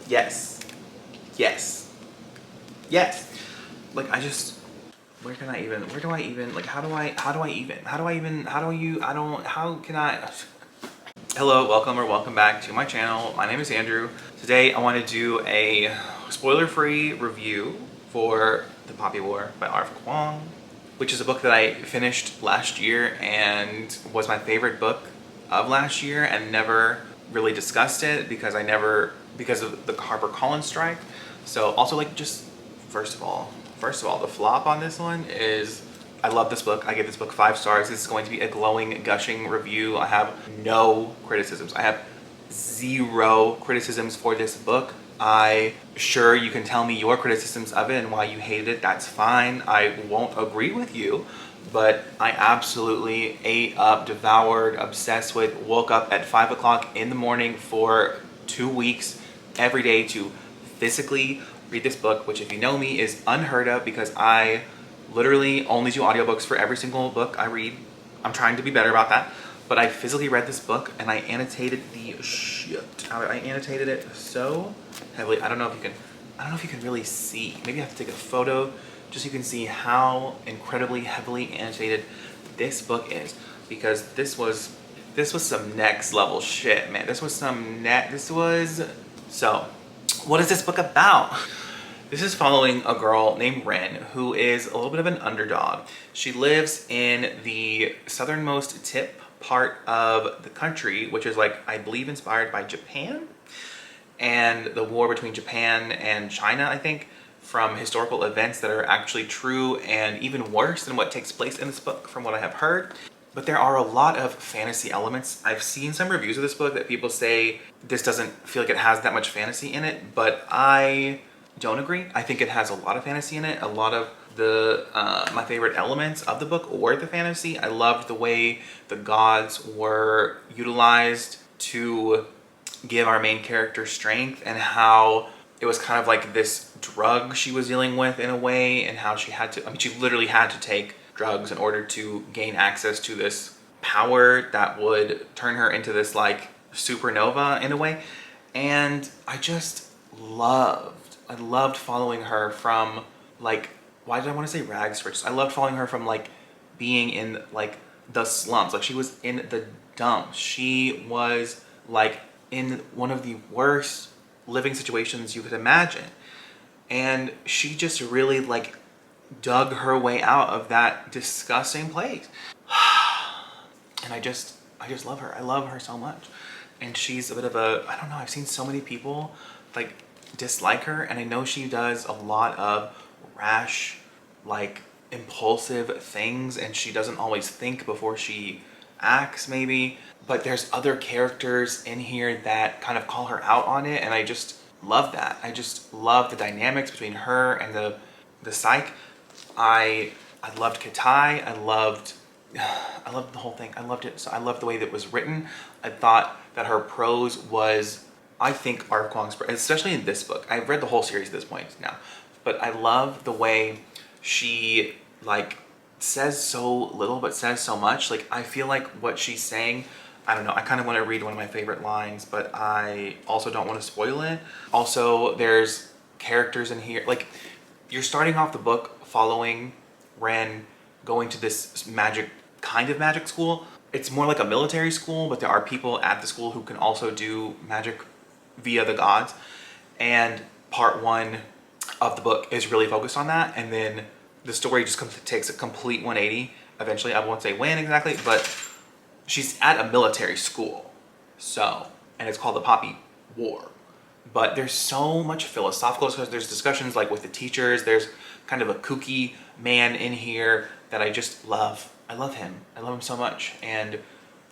Yes. Yes. Yes. Like, where can I even, where do I even, like, how can I, hello, welcome back to my channel. My name is Andrew. Today I want to do a spoiler-free review for The Poppy War by R.F. Kuang, which is a book that I finished last year and was my favorite book of last year, and never really discussed it because because of the HarperCollins strike. So also, like, just first of all, the flop on this one is I love this book. I give this book 5 stars. This is going to be a glowing, gushing review. I have no criticisms. I have 0 criticisms for this book. Sure, you can tell me your criticisms of it and why you hated it. That's fine. I won't agree with you, but I absolutely ate up, devoured, obsessed with, woke up at 5 o'clock in the morning for 2 weeks every day to physically read this book, which, if you know me, is unheard of because I literally only do audiobooks for every single book I read. I'm trying to be better about that. But I physically read this book and I annotated the shit out of it. I annotated it so heavily. I don't know if you can really see. Maybe I have to take a photo just so you can see how incredibly heavily annotated this book is, because this was some next level shit, man. So, what is this book about? This is following a girl named Ren, who is a little bit of an underdog. She lives in the southernmost tip part of the country, which is, like, I believe inspired by Japan and the war between Japan and China, I think, from historical events that are actually true and even worse than what takes place in this book from what I have heard. But there are a lot of fantasy elements. I've seen some reviews of this book that people say this doesn't feel like it has that much fantasy in it, but I don't agree. I think it has a lot of fantasy in it. A lot of the my favorite elements of the book were the fantasy. I loved the way the gods were utilized to give our main character strength, and how it was kind of like this drug she was dealing with in a way, and how she literally had to take drugs in order to gain access to this power that would turn her into this, like, supernova in a way. And I loved following her from, like, why did I want to say rags to riches? I loved following her from, like, being in, like, the slums. Like, she was in the dumps. She was, like, in one of the worst living situations you could imagine. And she just really, like, dug her way out of that disgusting place. And I just love her. I love her so much. And she's a bit of a, I don't know, I've seen so many people, like, dislike her, and I know she does a lot of rash, like, impulsive things, and she doesn't always think before she acts, maybe. But there's other characters in here that kind of call her out on it, and I just love that. I just love the dynamics between her and the psych. I loved Katai. I loved the whole thing. I loved it. So I loved the way that it was written. I thought that her prose was, I think, R.F. Kuang's, especially in this book. I've read the whole series at this point now, but I love the way she, like, says so little but says so much. Like, I feel like what she's saying, I don't know, I kind of want to read one of my favorite lines, but I also don't want to spoil it. Also, there's characters in here, like, you're starting off the book following Ren going to this magic school. It's more like a military school, but there are people at the school who can also do magic via the gods. And part 1 of the book is really focused on that, and then the story just takes a complete 180 eventually. I won't say when exactly, but she's at a military school, so, and it's called the Poppy War. But there's so much philosophical, because there's discussions, like, with the teachers. There's kind of a kooky man in here that I just love. I love him so much. And,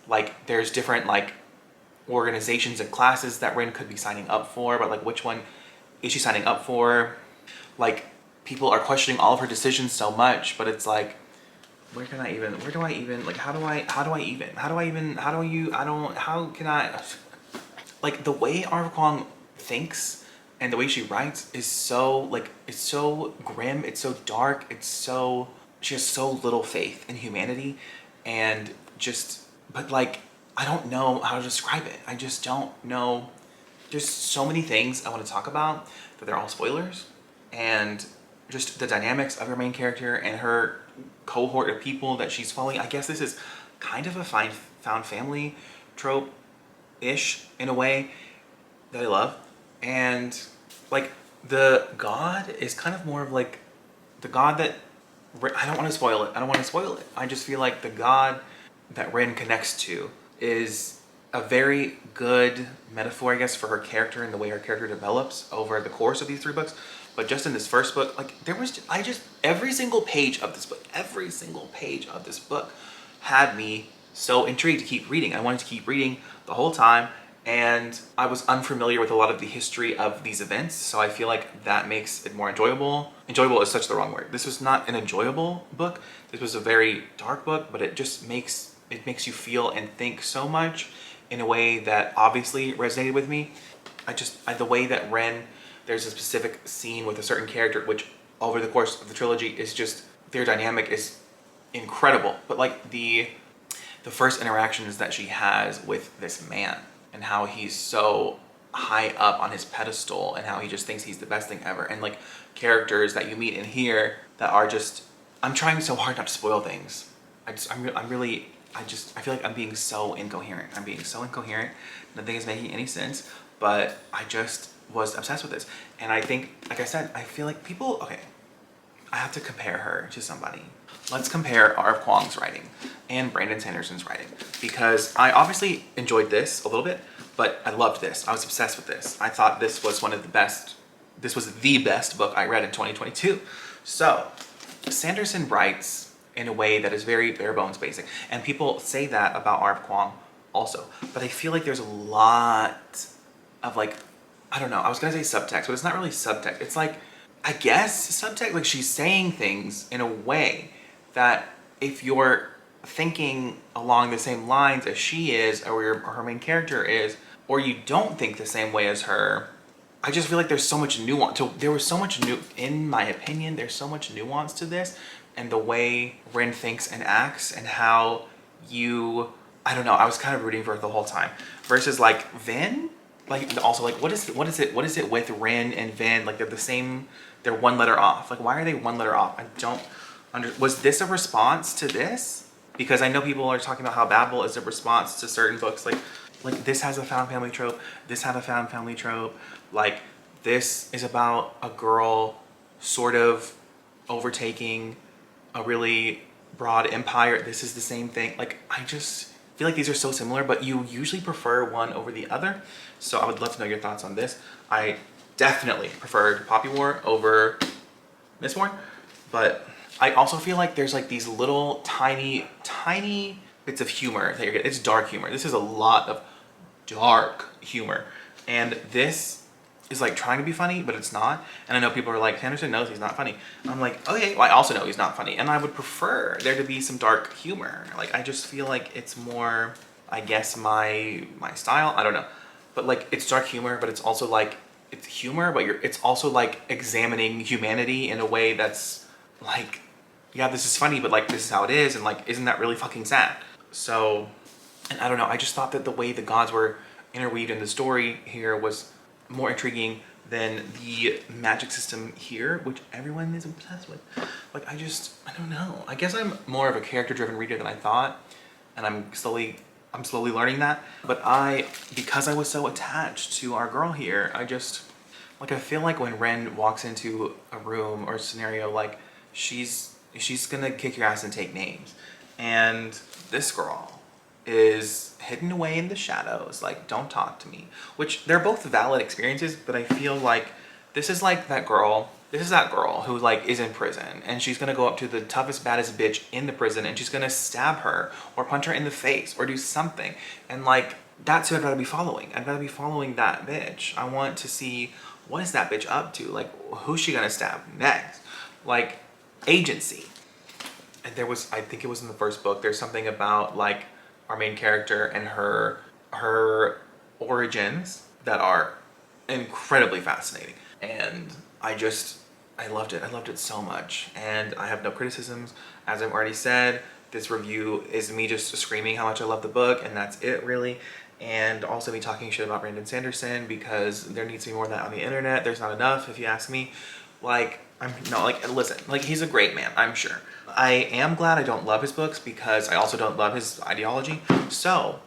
like, there's different, like, organizations and classes that Rin could be signing up for, but, like, which one is she signing up for? Like, people are questioning all of her decisions so much, but it's like, how can I, like, the way R.F. Kuang thinks and the way she writes is so, like, it's so grim, it's so dark, she has so little faith in humanity, but, like, I don't know how to describe it. I just don't know There's so many things I want to talk about, but they're all spoilers. And just the dynamics of her main character and her cohort of people that she's following. I guess this is kind of a found family trope-ish in a way that I love. And like the god is kind of more of like the god that I don't want to spoil it. I don't want to spoil it. I just feel like the god that Rin connects to is a very good metaphor, I guess, for her character and the way her character develops over the course of these 3 books. But just in this first book, like there was, every single page of this book had me so intrigued to keep reading. I wanted to keep reading the whole time, and I was unfamiliar with a lot of the history of these events, so I feel like that makes it more enjoyable. Enjoyable is such the wrong word. This was not an enjoyable book. This was a very dark book, but it just makes you feel and think so much in a way that obviously resonated with me. The way that Ren, there's a specific scene with a certain character, which over the course of the trilogy is just, their dynamic is incredible. But like the first interactions that she has with this man and how he's so high up on his pedestal and how he just thinks he's the best thing ever. And like characters that you meet in here that are just, I'm trying so hard not to spoil things. I feel like I'm being so incoherent. Nothing is making any sense, but I just was obsessed with this. And I think, like I said, I feel like people, okay, I have to compare her to somebody. Let's compare R.F. Kuang's writing and Brandon Sanderson's writing, because I obviously enjoyed this a little bit, but I loved this. I was obsessed with this. I thought this was the best book I read in 2022. So, Sanderson writes in a way that is very bare bones basic. And people say that about R.F. Kuang also. But I feel like there's a lot of like, I don't know, I was gonna say subtext, but it's not really subtext. It's like, I guess subtext, like she's saying things in a way that if you're thinking along the same lines as she is, or her main character is, or you don't think the same way as her, I just feel like there's so much nuance. In my opinion, there's so much nuance to this, and the way Rin thinks and acts, and how I don't know, I was kind of rooting for her the whole time. Versus like Vin, like also like what is it with Rin and Vin? Like they're 1 letter off. Like why are they 1 letter off? I don't was this a response to this? Because I know people are talking about how Babel is a response to certain books. Like this has a found family trope. This had a found family trope. Like this is about a girl sort of overtaking a really broad empire. This is the same thing. Like I just feel like these are so similar, but you usually prefer one over the other. So I would love to know your thoughts on this. I definitely preferred Poppy War over Mistborn, but I also feel like there's like these little tiny bits of humor that you're getting. It's dark humor. This is a lot of dark humor. And this is like trying to be funny, but it's not. And I know people are like, Sanderson knows he's not funny. And I'm like, okay, well, I also know he's not funny. And I would prefer there to be some dark humor. Like, I just feel like it's more, I guess, my style. I don't know. But like, it's dark humor, but it's also like, it's humor, but it's also like examining humanity in a way that's like, yeah, this is funny, but like, this is how it is. And like, isn't that really fucking sad? So, and I don't know, I just thought that the way the gods were interweaved in the story here was more intriguing than the magic system here, which everyone is obsessed with. Like, I don't know. I guess I'm more of a character-driven reader than I thought, and I'm slowly learning that. But because I was so attached to our girl here, I feel like when Ren walks into a room or a scenario, like, she's gonna kick your ass and take names. And this girl is hidden away in the shadows, like, don't talk to me. Which, they're both valid experiences, but I feel like this is that girl who, like, is in prison, and she's gonna go up to the toughest, baddest bitch in the prison, and she's gonna stab her, or punch her in the face, or do something. And, like, that's who I'd rather be following. I'd rather be following that bitch. I want to see, what is that bitch up to? Like, who's she gonna stab next? Like, agency. And I think it was in the first book, there's something about, like, our main character and her origins that are incredibly fascinating. And I loved it. I loved it so much. And I have no criticisms. As I've already said, this review is me just screaming how much I love the book, and that's it, really. and also me talking shit about Brandon Sanderson because there needs to be more of that on the internet. There's not enough, if you ask me. Like, listen, like, he's a great man, I'm sure. I am glad I don't love his books because I also don't love his ideology. So,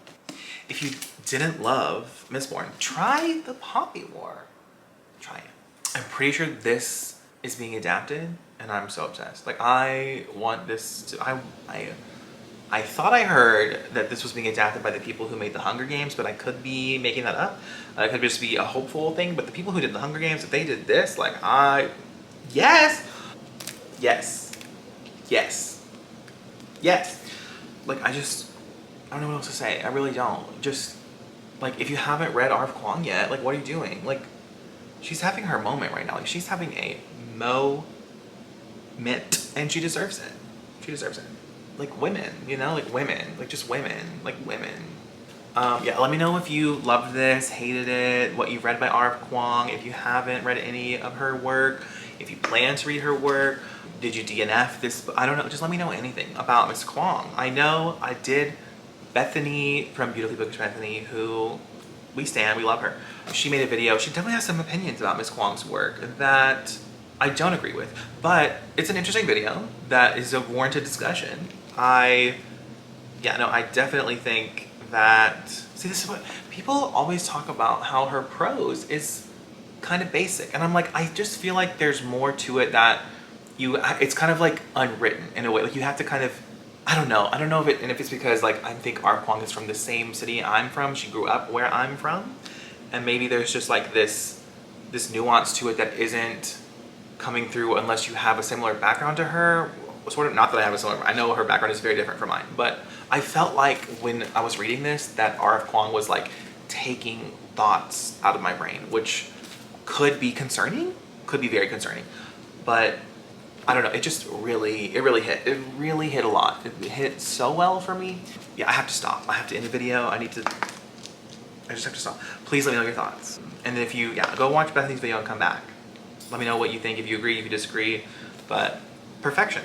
if you didn't love Mistborn, try The Poppy War. Try it. I'm pretty sure this is being adapted, and I'm so obsessed. Like, I want this to, I thought I heard that this was being adapted by the people who made The Hunger Games, but I could be making that up. It could just be a hopeful thing, but the people who did The Hunger Games, if they did this, like, yes! Yes. Yes. Yes. Like, I don't know what else to say. I really don't. Just, like, if you haven't read R.F. Kuang yet, like, what are you doing? Like, she's having her moment right now. Like, she's having a moment, and she deserves it. She deserves it. Like, women, you know? Like, women. Like, just women. Like, women. Yeah, let me know if you loved this, hated it, what you've read by R.F. Kuang, if you haven't read any of her work, if you plan to read her work, did you DNF this? I don't know, just let me know anything about Miss Kuang. I know I did Bethany from Beautifully Bookish Bethany, who we stand, we love her. She made a video, she definitely has some opinions about Miss Kuang's work that I don't agree with, but it's an interesting video that is a warranted discussion. I definitely think that, see, this is what people always talk about, how her prose is kind of basic, and I'm like, I just feel like there's more to it that it's kind of like unwritten in a way, like you have to kind of, I don't know if it's because like I think R. Kwong is from the same city I'm from, she grew up where I'm from, and maybe there's just like this nuance to it that isn't coming through unless you have a similar background to her. Sort of, not that I have a similar, I know her background is very different from mine, but I felt like when I was reading this that R.F. Kuang was like taking thoughts out of my brain, which could be concerning, could be very concerning, but I don't know, it just really hit. It really hit a lot. It hit so well for me. Yeah, I have to stop. I have to end the video. I just have to stop. Please let me know your thoughts. And then if you, go watch Bethany's video and come back. Let me know what you think, if you agree, if you disagree, but perfection.